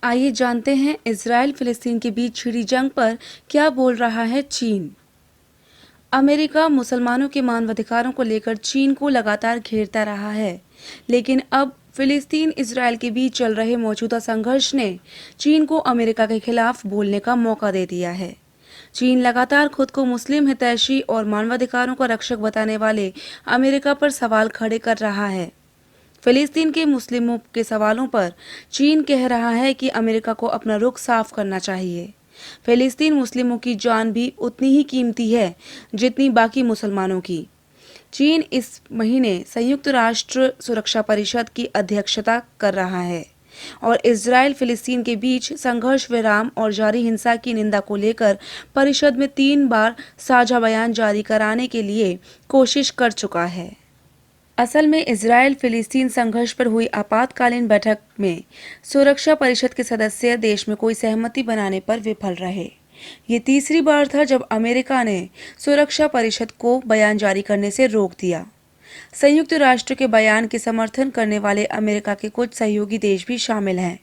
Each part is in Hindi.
आइए जानते हैं इजराइल फिलिस्तीन के बीच छिड़ी जंग पर क्या बोल रहा है चीन। अमेरिका मुसलमानों के मानवाधिकारों को लेकर चीन को लगातार घेरता रहा है, लेकिन अब फिलिस्तीन इजराइल के बीच चल रहे मौजूदा संघर्ष ने चीन को अमेरिका के खिलाफ बोलने का मौका दे दिया है। चीन लगातार खुद को मुस्लिम हितैषी और मानवाधिकारों का रक्षक बताने वाले अमेरिका पर सवाल खड़े कर रहा है। फिलिस्तीन के मुस्लिमों के सवालों पर चीन कह रहा है कि अमेरिका को अपना रुख साफ करना चाहिए। फिलिस्तीन मुस्लिमों की जान भी उतनी ही कीमती है जितनी बाकी मुसलमानों की। चीन इस महीने संयुक्त राष्ट्र सुरक्षा परिषद की अध्यक्षता कर रहा है और इजराइल फिलिस्तीन के बीच संघर्ष विराम और जारी हिंसा की निंदा को लेकर परिषद में 3 बार साझा बयान जारी कराने के लिए कोशिश कर चुका है। असल में इजराइल फिलिस्तीन संघर्ष पर हुई आपातकालीन बैठक में सुरक्षा परिषद के सदस्य देश में कोई सहमति बनाने पर विफल रहे। ये तीसरी बार था जब अमेरिका ने सुरक्षा परिषद को बयान जारी करने से रोक दिया। संयुक्त राष्ट्र के बयान के समर्थन करने वाले अमेरिका के कुछ सहयोगी देश भी शामिल हैं।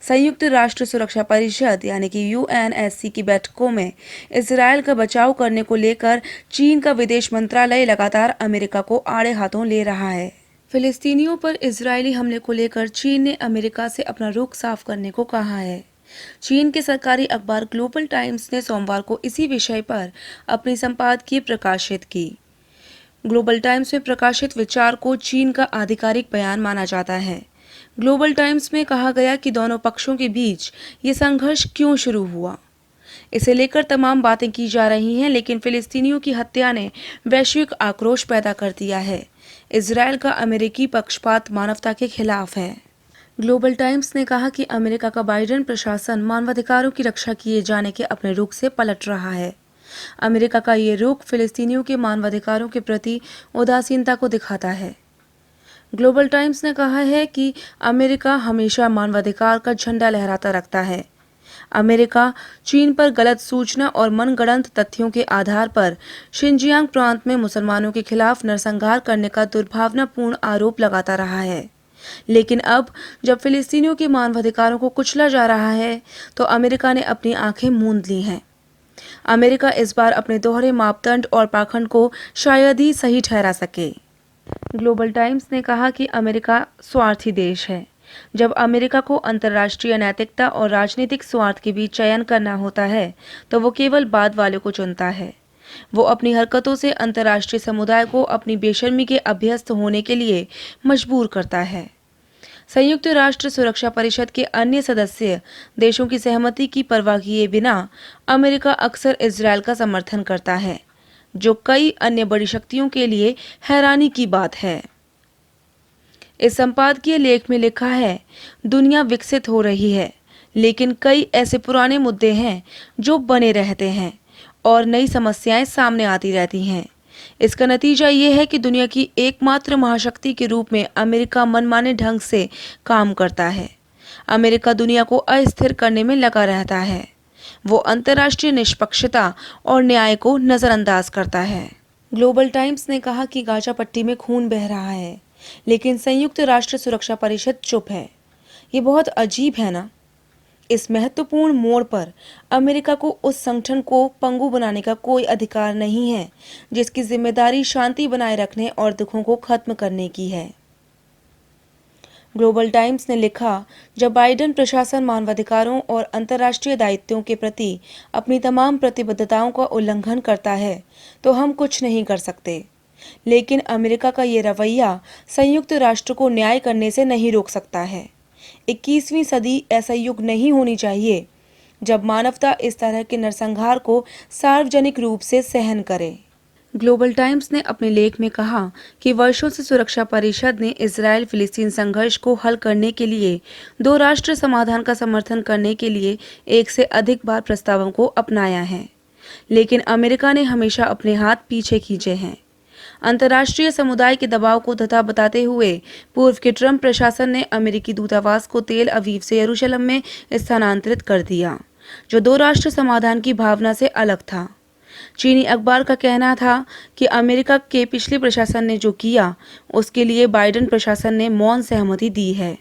संयुक्त राष्ट्र सुरक्षा परिषद यानी कि यूएनएससी की बैठकों में इजराइल का बचाव करने को लेकर चीन का विदेश मंत्रालय लगातार अमेरिका को आड़े हाथों ले रहा है। फिलिस्तीनियों पर इजरायली हमले को लेकर चीन ने अमेरिका से अपना रुख साफ करने को कहा है। चीन के सरकारी अखबार ग्लोबल टाइम्स ने सोमवार को इसी विषय पर अपनी संपादकीय प्रकाशित की। ग्लोबल टाइम्स में प्रकाशित विचार को चीन का आधिकारिक बयान माना जाता है। ग्लोबल टाइम्स में कहा गया कि दोनों पक्षों के बीच ये संघर्ष क्यों शुरू हुआ, इसे लेकर तमाम बातें की जा रही हैं, लेकिन फिलिस्तीनियों की हत्या ने वैश्विक आक्रोश पैदा कर दिया है। इजराइल का अमेरिकी पक्षपात मानवता के खिलाफ है। ग्लोबल टाइम्स ने कहा कि अमेरिका का बाइडेन प्रशासन मानवाधिकारों की रक्षा किए जाने के अपने रुख से पलट रहा है। अमेरिका का ये रुख फिलिस्तीनियों के मानवाधिकारों के प्रति उदासीनता को दिखाता है। ग्लोबल टाइम्स ने कहा है कि अमेरिका हमेशा मानवाधिकार का झंडा लहराता रखता है। अमेरिका चीन पर गलत सूचना और मनगढ़ंत तथ्यों के आधार पर शिनजियांग प्रांत में मुसलमानों के खिलाफ नरसंहार करने का दुर्भावनापूर्ण आरोप लगाता रहा है। लेकिन अब जब फिलिस्तीनियों के मानवाधिकारों को कुचला जा रहा है तो अमेरिका ने अपनी आंखें मूंद ली हैं। अमेरिका इस बार अपने दोहरे मापदंड और पाखंड को शायद ही सही ठहरा सके। ग्लोबल टाइम्स ने कहा कि अमेरिका स्वार्थी देश है। जब अमेरिका को अंतर्राष्ट्रीय नैतिकता और राजनीतिक स्वार्थ के बीच चयन करना होता है तो वो केवल बाद वाले को चुनता है। वो अपनी हरकतों से अंतर्राष्ट्रीय समुदाय को अपनी बेशर्मी के अभ्यस्त होने के लिए मजबूर करता है। संयुक्त राष्ट्र सुरक्षा परिषद के अन्य सदस्य देशों की सहमति की परवाह किए बिना अमेरिका अक्सर इजराइल का समर्थन करता है, जो कई अन्य बड़ी शक्तियों के लिए हैरानी की बात है। इस संपादकीय लेख में लिखा है, दुनिया विकसित हो रही है, लेकिन कई ऐसे पुराने मुद्दे हैं जो बने रहते हैं और नई समस्याएं सामने आती रहती हैं। इसका नतीजा ये है कि दुनिया की एकमात्र महाशक्ति के रूप में अमेरिका मनमाने ढंग से काम करता है। अमेरिका दुनिया को अस्थिर करने में लगा रहता है। वो अंतर्राष्ट्रीय निष्पक्षता और न्याय को नजरअंदाज करता है। ग्लोबल टाइम्स ने कहा कि गाजा पट्टी में खून बह रहा है, लेकिन संयुक्त राष्ट्र सुरक्षा परिषद चुप है। ये बहुत अजीब है ना। इस महत्वपूर्ण मोड़ पर अमेरिका को उस संगठन को पंगु बनाने का कोई अधिकार नहीं है जिसकी जिम्मेदारी शांति बनाए रखने और दुखों को खत्म करने की है। ग्लोबल टाइम्स ने लिखा, जब बाइडेन प्रशासन मानवाधिकारों और अंतर्राष्ट्रीय दायित्वों के प्रति अपनी तमाम प्रतिबद्धताओं का उल्लंघन करता है तो हम कुछ नहीं कर सकते। लेकिन अमेरिका का ये रवैया संयुक्त राष्ट्र को न्याय करने से नहीं रोक सकता है। 21वीं सदी ऐसा युग नहीं होनी चाहिए जब मानवता इस तरह के नरसंहार को सार्वजनिक रूप से सहन करे। ग्लोबल टाइम्स ने अपने लेख में कहा कि वर्षों से सुरक्षा परिषद ने इजराइल फिलिस्तीन संघर्ष को हल करने के लिए 2 राष्ट्र समाधान का समर्थन करने के लिए 1 से अधिक बार प्रस्तावों को अपनाया है, लेकिन अमेरिका ने हमेशा अपने हाथ पीछे खींचे हैं। अंतर्राष्ट्रीय समुदाय के दबाव को धता बताते हुए पूर्व के ट्रंप प्रशासन ने अमेरिकी दूतावास को तेल अवीव से यरूशलेम में स्थानांतरित कर दिया, जो 2 राष्ट्र समाधान की भावना से अलग था। चीनी अखबार का कहना था कि अमेरिका के पिछले प्रशासन ने जो किया उसके लिए बाइडेन प्रशासन ने मौन सहमति दी है।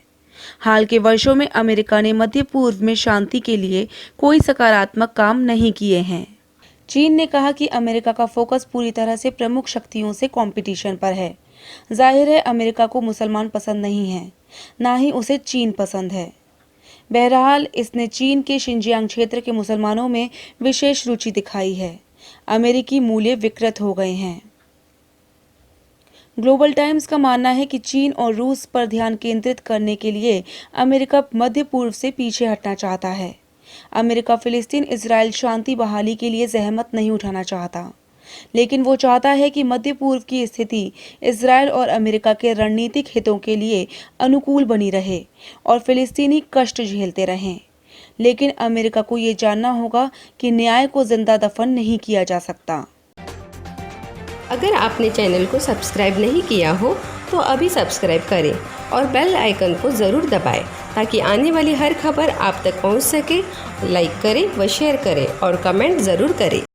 हाल के वर्षों में अमेरिका ने मध्य पूर्व में शांति के लिए कोई सकारात्मक काम नहीं किए हैं। चीन ने कहा कि अमेरिका का फोकस पूरी तरह से प्रमुख शक्तियों से कंपटीशन पर है। जाहिर है अमेरिका को मुसलमान पसंद नहीं है, ना ही उसे चीन पसंद है। बहरहाल इसने चीन के शिनजियांग क्षेत्र के मुसलमानों में विशेष रुचि दिखाई है। अमेरिकी मूल्य विकृत हो गए हैं। ग्लोबल टाइम्स का मानना है कि चीन और रूस पर ध्यान केंद्रित करने के लिए अमेरिका मध्य पूर्व से पीछे हटना चाहता है। अमेरिका फिलिस्तीन इजराइल शांति बहाली के लिए जहमत नहीं उठाना चाहता, लेकिन वो चाहता है कि मध्य पूर्व की स्थिति इजराइल और अमेरिका के रणनीतिक हितों के लिए अनुकूल बनी रहे और फिलिस्तीनी कष्ट झेलते रहें। लेकिन अमेरिका को ये जानना होगा कि न्याय को जिंदा दफन नहीं किया जा सकता। अगर आपने चैनल को सब्सक्राइब नहीं किया हो तो अभी सब्सक्राइब करें और बेल आइकन को ज़रूर दबाएं ताकि आने वाली हर खबर आप तक पहुंच सके। लाइक करें व शेयर करें और कमेंट ज़रूर करें।